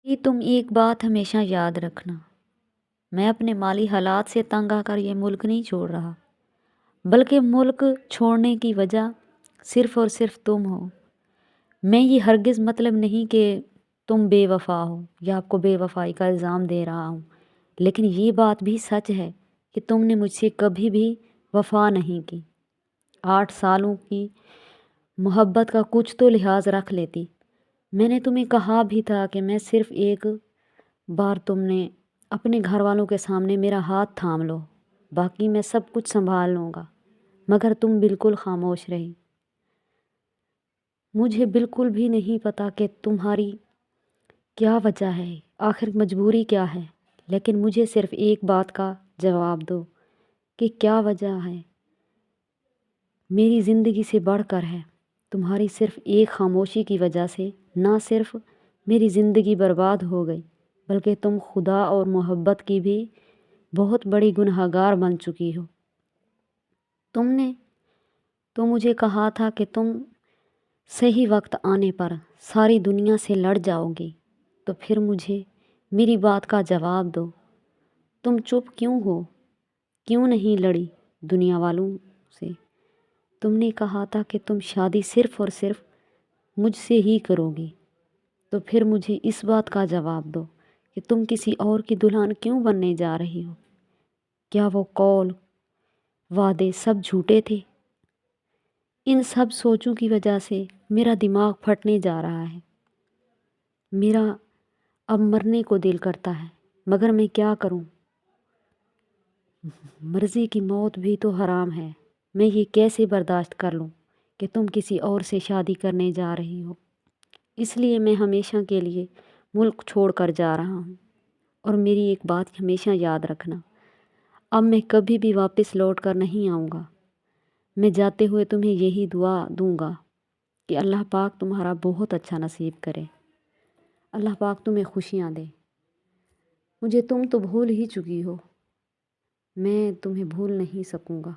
کہ تم ایک بات ہمیشہ یاد رکھنا، میں اپنے مالی حالات سے تنگ آ کر یہ ملک نہیں چھوڑ رہا، بلکہ ملک چھوڑنے کی وجہ صرف اور صرف تم ہو۔ میں یہ ہرگز مطلب نہیں کہ تم بے وفا ہو یا آپ کو بے وفائی کا الزام دے رہا ہوں، لیکن یہ بات بھی سچ ہے کہ تم نے مجھ سے کبھی بھی وفا نہیں کی۔ 8 سالوں کی محبت کا کچھ تو لحاظ رکھ لیتی۔ میں نے تمہیں کہا بھی تھا کہ میں صرف ایک بار تم نے اپنے گھر والوں کے سامنے میرا ہاتھ تھام لو، باقی میں سب کچھ سنبھال لوں گا، مگر تم بالکل خاموش رہی۔ مجھے بالکل بھی نہیں پتا کہ تمہاری کیا وجہ ہے، آخر مجبوری کیا ہے، لیکن مجھے صرف ایک بات کا جواب دو کہ کیا وجہ ہے۔ میری زندگی سے بڑھ کر ہے، تمہاری صرف ایک خاموشی کی وجہ سے نہ صرف میری زندگی برباد ہو گئی، بلکہ تم خدا اور محبت کی بھی بہت بڑی گنہگار بن چکی ہو۔ تم نے تو مجھے کہا تھا کہ تم صحیح وقت آنے پر ساری دنیا سے لڑ جاؤ گی، تو پھر مجھے میری بات کا جواب دو، تم چپ کیوں ہو؟ کیوں نہیں لڑی دنیا والوں سے؟ تم نے کہا تھا کہ تم شادی صرف اور صرف مجھ سے ہی کرو گی، تو پھر مجھے اس بات کا جواب دو کہ تم کسی اور کی دلہن کیوں بننے جا رہی ہو؟ کیا وہ قول وعدے سب جھوٹے تھے؟ ان سب سوچوں کی وجہ سے میرا دماغ پھٹنے جا رہا ہے۔ میرا اب مرنے کو دل کرتا ہے، مگر میں کیا کروں؟ مرضی کی موت بھی تو حرام ہے۔ میں یہ کیسے برداشت کر لوں کہ تم کسی اور سے شادی کرنے جا رہی ہو؟ اس لیے میں ہمیشہ کے لیے ملک چھوڑ کر جا رہا ہوں، اور میری ایک بات ہمیشہ یاد رکھنا، اب میں کبھی بھی واپس لوٹ کر نہیں آؤں گا۔ میں جاتے ہوئے تمہیں یہی دعا دوں گا کہ اللہ پاک تمہارا بہت اچھا نصیب کرے، اللہ پاک تمہیں خوشیاں دے۔ مجھے تم تو بھول ہی چکی ہو، میں تمہیں بھول نہیں سکوں گا۔